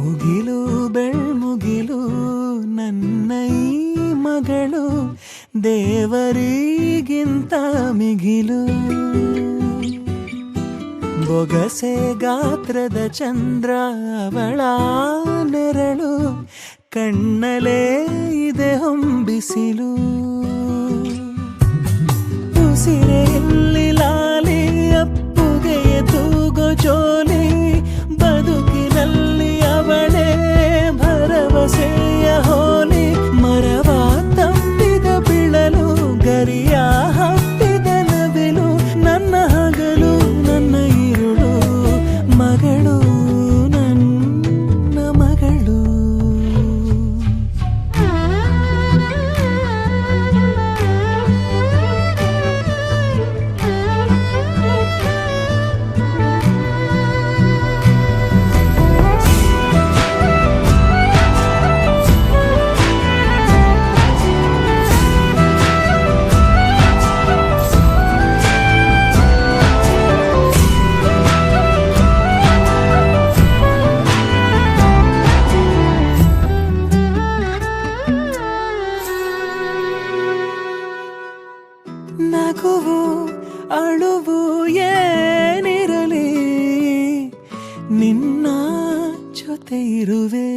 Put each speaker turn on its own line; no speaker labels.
ಮುಗಿಲು ಬೆಳ್ಮುಗಿಲು ನನ್ನ ಈ ಮಗಳು ದೇವರಿಗಿಂತ ಮಿಗಿಲು. ಬೊಗಸೆ ಗಾತ್ರದ ಚಂದ್ರ ಅವಳ ನೆರಳು, ಕಣ್ಣಲೇ ಇದೆ ಹೊಂಬಿಸಿಲು. ಉಸಿರೆಯಲ್ಲಿ ಲಾಲಿ ಅಪ್ಪುಗೆಯ ತೂಗೋ ಜೋಲಿ, ಬದುಕಿನಲ್ಲಿ ಅವಳೇ ಭರವಸೆಯ ಹೋಲಿ. ಮರವ ತಪ್ಪಿದ ಬಿಳಲು, ಗರಿಯ ಹಬ್ಬಿದ ನವಿಲು, ನನ್ನ ಹಗಲು ನನ್ನ ഇരുಳು, ಮಗಳು ನನ್ನ ಮಗಳು. ನಗುವು ಅಳುವು ಏನಿರಲಿ, ನಿನ್ನ ಜೊತೆ ಇರುವೆ.